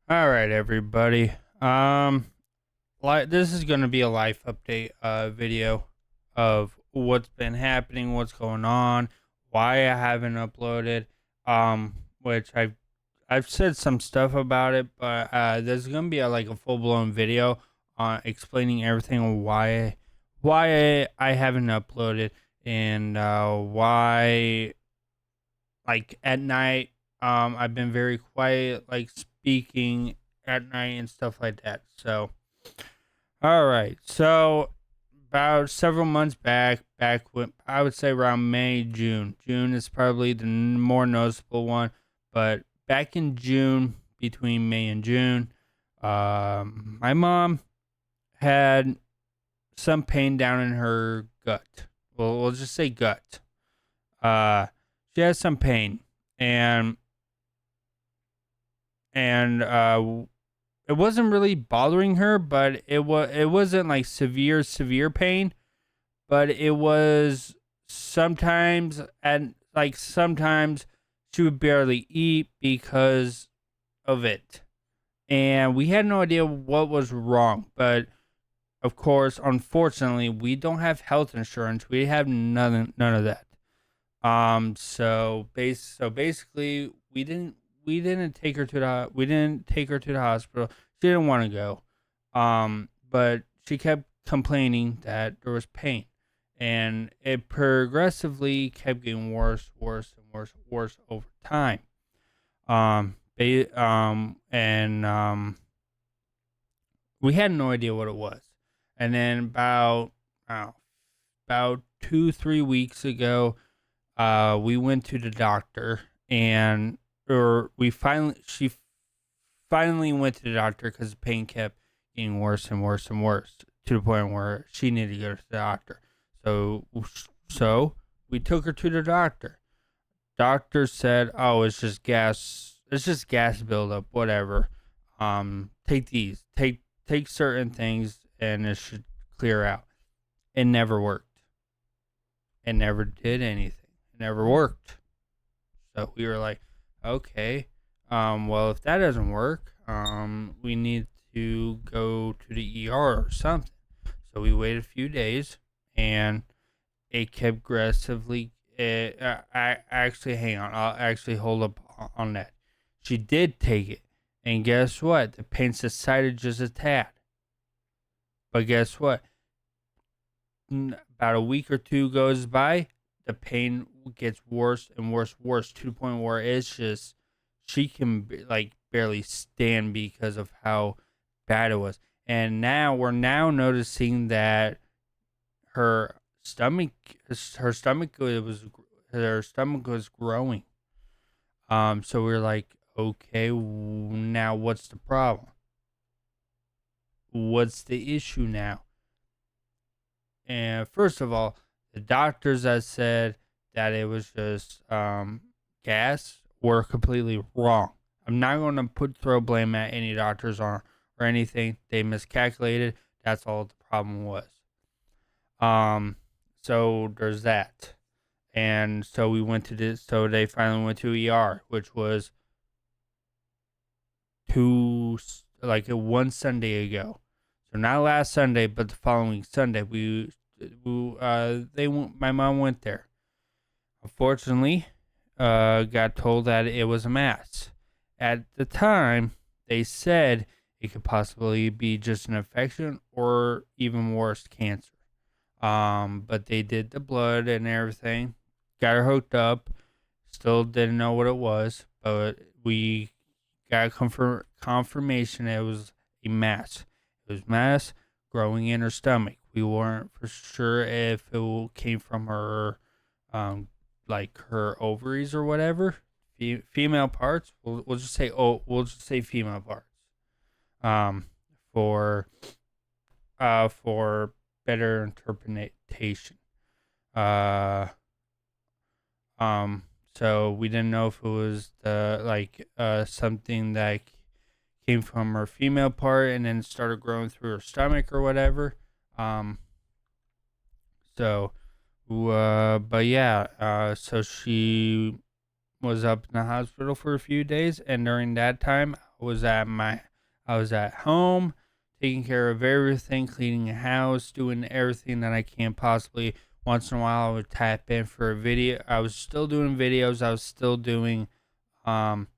All right, everybody. This is going to be a life update video of what's been happening, what's going on, why I haven't uploaded. Which I've said some stuff about it, but there's going to be like a full blown video on explaining everything on why I haven't uploaded and why like at night I've been very quiet, like speaking at night and stuff like that. So all right, so about several months back when I would say around May, June is probably the more noticeable one, but back in June, between May and June, my mom had some pain down in her gut. Well, we'll just say gut. uh she has some pain, and and it wasn't really bothering her, but it wasn't like severe pain, but it was sometimes, and like sometimes she would barely eat because of it, and we had no idea what was wrong. But of course, unfortunately, we don't have health insurance. We have none of that. So basically, we didn't take her to the hospital. She didn't want to go. But she kept complaining that there was pain, and it progressively kept getting worse over time. And we had no idea what it was. And then about 2 3 weeks ago, we went to the doctor, and or we finally she finally went to the doctor because the pain kept getting worse and worse and worse to the point where she needed to go to the doctor. So so we took her to the doctor. Doctor said, "Oh, it's just gas. It's just gas buildup. Whatever. Take these. Take certain things, and it should clear out." It never worked. It never did anything. It never worked. So we were like, okay, well, if that doesn't work, we need to go to the ER or something. So we waited a few days, and it kept aggressively. I actually, hang on, I'll actually hold up on that. She did take it, and guess what? The pain subsided just a tad. But guess what? About a week or two goes by, the pain gets worse to the point where it's just she can like barely stand because of how bad it was. And now we're noticing that her stomach her stomach was her stomach was growing. So we're like, okay, now what's the problem? What's the issue now? And first of all, the doctors that said that it was just gas were completely wrong. I'm not going to throw blame at any doctors or anything. They miscalculated. That's all the problem was. Um, so there's that. And so we went to this. So they finally went to ER, which was two like one Sunday ago. So not last Sunday, but the following Sunday, my mom went there. Unfortunately, got told that it was a mass. At the time, they said it could possibly be just an infection or even worse, cancer. But they did the blood and everything, got her hooked up. Still didn't know what it was, but we got confirmation it was a mass. It was mass growing in her stomach. We weren't for sure if it came from her, like her ovaries or whatever, female parts. We'll just say female parts. Um, for for better interpretation. Uh, um, so we didn't know if it was the something that came from her female part and then started growing through her stomach or whatever. Um, but yeah, so she was up in the hospital for a few days, and during that time, I was at home, taking care of everything, cleaning the house, doing everything that I can possibly. Once in a while, I would tap in for a video. I was still doing videos. Um,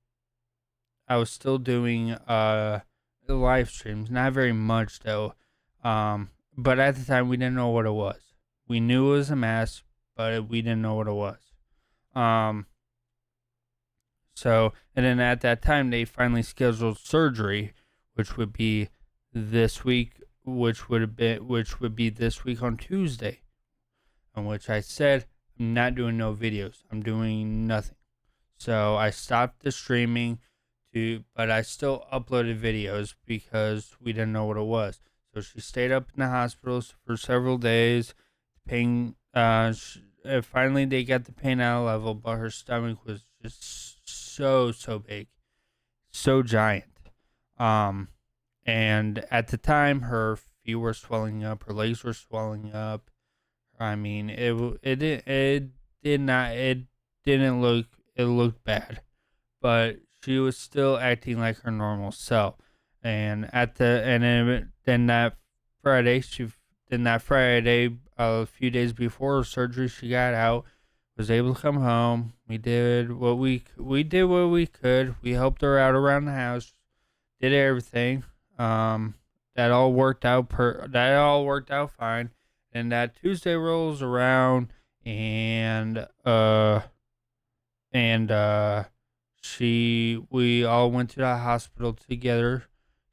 I was still doing live streams. Not very much though. But at the time, we didn't know what it was. We knew it was a mass, but we didn't know what it was. Um, and then at that time, they finally scheduled surgery, which would be this week, which would be this week on Tuesday, on which I said I'm not doing no videos. I'm doing nothing. So I stopped the streaming but I still uploaded videos because we didn't know what it was. So she stayed up in the hospital for several days. Pain. Finally they got the pain out of level, but her stomach was just so big, so giant. And at the time, her feet were swelling up, her legs were swelling up. I mean, it looked bad, but she was still acting like her normal self. And then that Friday, a few days before her surgery, she got out, was able to come home. We did what we could. We helped her out around the house, did everything. That all worked out fine. And that Tuesday rolls around, and we all went to the hospital together.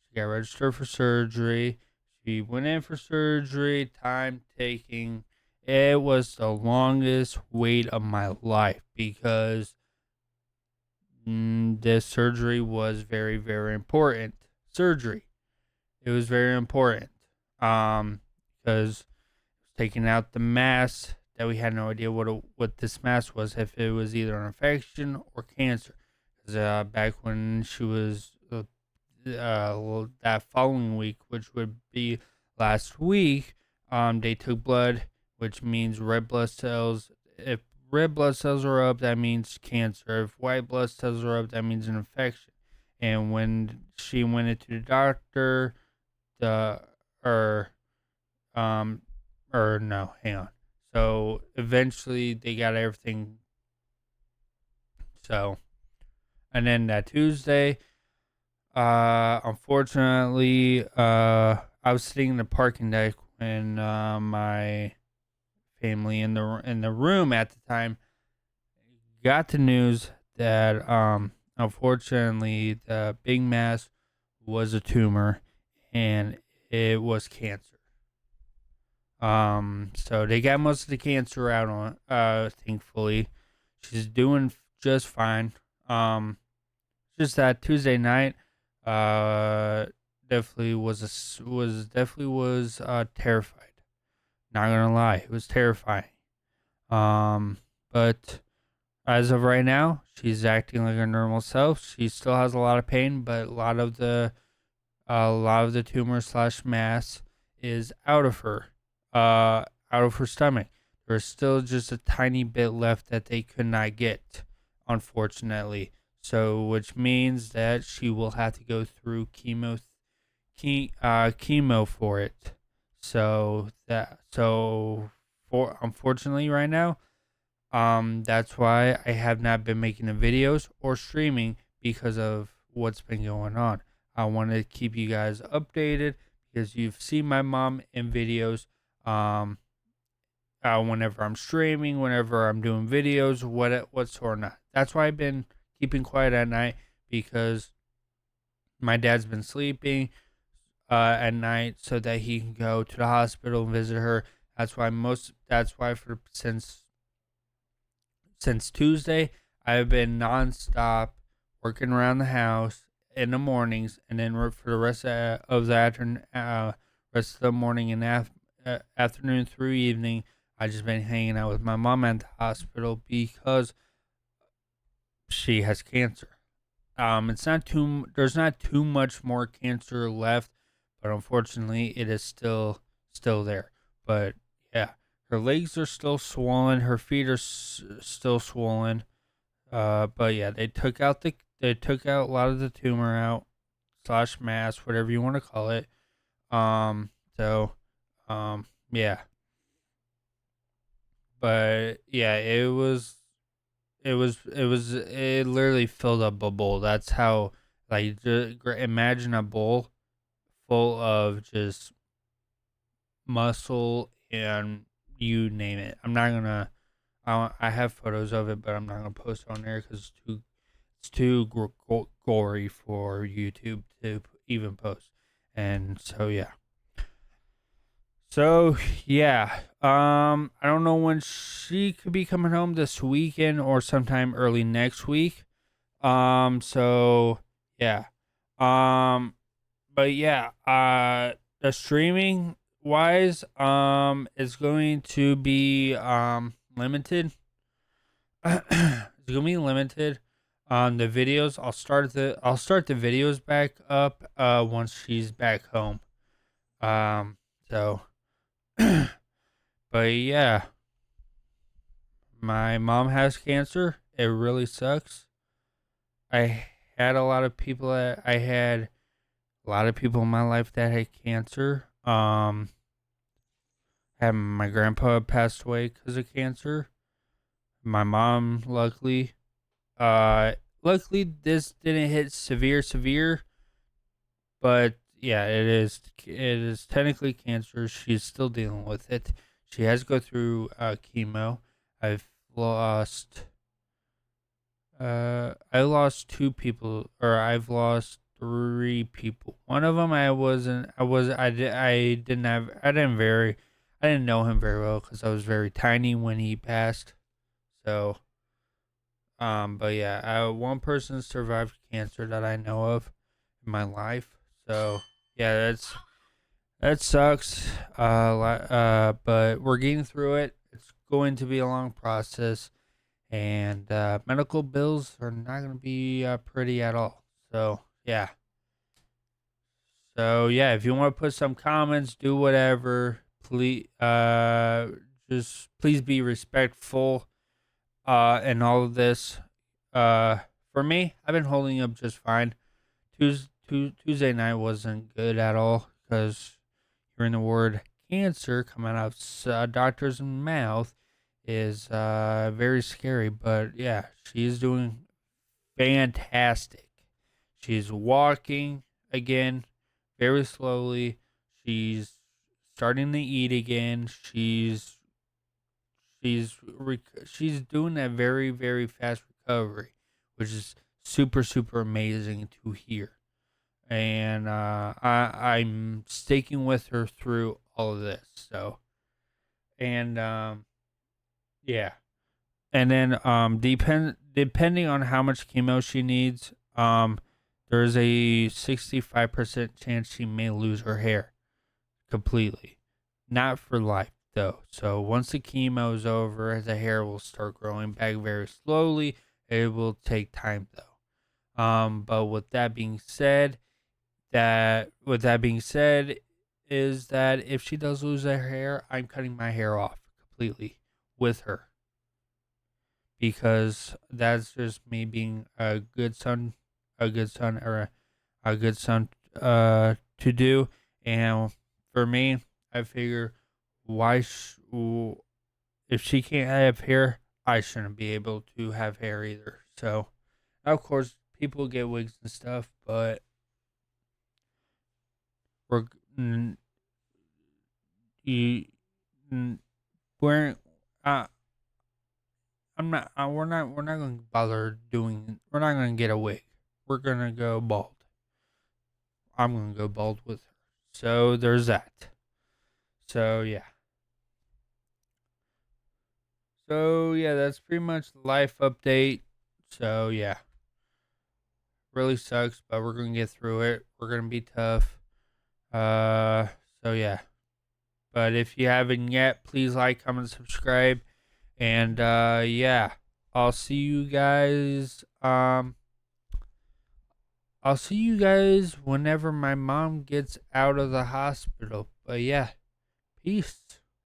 She got registered for surgery. She went in for surgery, time taking. It was the longest wait of my life because this surgery was very, very important. It was very important. Because taking out the mass that we had no idea what this mass was, if it was either an infection or cancer. Because back when she was that following week, which would be last week, they took blood, which means red blood cells. If red blood cells are up, that means cancer. If white blood cells are up, that means an infection. And when she went into the doctor, hang on. So eventually they got everything. So, and then that Tuesday, unfortunately, I was sitting in the parking deck when my family in the room at the time got the news that unfortunately the big mass was a tumor and it was cancer. So they got most of the cancer out on. Thankfully, she's doing just fine. Just that Tuesday night, definitely was terrified. Not gonna lie, it was terrifying. But as of right now, she's acting like her normal self. She still has a lot of pain, but a lot of the tumor / mass is out of her stomach. There's still just a tiny bit left that they could not get, unfortunately. So, which means that she will have to go through chemo for it. Unfortunately right now, that's why I have not been making the videos or streaming because of what's been going on. I want to keep you guys updated because you've seen my mom in videos. Whenever I'm streaming, whenever I'm doing videos, what's or not. That's why I've been keeping quiet at night because my dad's been sleeping at night so that he can go to the hospital and visit her. That's why since Tuesday I've been nonstop working around the house in the mornings, and then for the rest of the morning and afternoon through evening, I just been hanging out with my mom at the hospital because she has cancer. There's not too much more cancer left, but unfortunately it is still there. But yeah, her legs are still swollen, her feet are still swollen. But yeah, they took out a lot of the tumor out, slash mass, whatever you want to call it. So, yeah. But yeah, it literally filled up a bowl. That's how, like, imagine a bowl full of just muscle and you name it. I'm not gonna. I have photos of it, but I'm not gonna post it on there because it's too gory for YouTube to even post. And so yeah. So yeah. I don't know when she could be coming home this weekend or sometime early next week. So yeah. Um but yeah, the streaming wise, is going to be limited. It's gonna be limited on the videos. I'll start the videos back up once she's back home. Um so but yeah, my mom has cancer. It really sucks. I had a lot of people that I had a lot of people in my life that had cancer. Had my grandpa passed away because of cancer. My mom, luckily this didn't hit severe, but yeah, it is technically cancer. She's still dealing with it. She has to go through chemo. I've lost I lost two people, or I've lost three people. One of them I didn't know him very well because I was very tiny when he passed. So, but yeah, one person survived cancer that I know of in my life. So yeah, that sucks. But we're getting through it. It's going to be a long process, and medical bills are not going to be pretty at all. So yeah. So yeah, if you want to put some comments, do whatever. Please, just please be respectful. And all of this. For me, I've been holding up just fine. Tuesday night wasn't good at all because hearing the word cancer coming out of a doctor's mouth is very scary. But yeah, she's doing fantastic. She's walking again very slowly. She's starting to eat again. She's doing a very fast recovery, which is super amazing to hear. And I'm sticking with her through all of this. So, and yeah, and then depending on how much chemo she needs, there's a 65% chance she may lose her hair completely, not for life though. So once the chemo is over, the hair will start growing back very slowly. It will take time though. But with that being said, is that if she does lose her hair, I'm cutting my hair off completely with her because that's just me being a good son, or a good son to do. And for me, I figure why if she can't have hair, I shouldn't be able to have hair either. So, of course, people get wigs and stuff, but we're mm, you, we're uh, we're not going to bother doing. We're not going to get a wig. We're going to go bald. I'm going to go bald with her. So there's that. So yeah. So yeah, that's pretty much the life update. So yeah, really sucks, but we're gonna get through it. We're gonna be tough. Uh, so yeah. But if you haven't yet, please like, comment, subscribe, and yeah, I'll see you guys. I'll see you guys whenever my mom gets out of the hospital. But yeah, peace.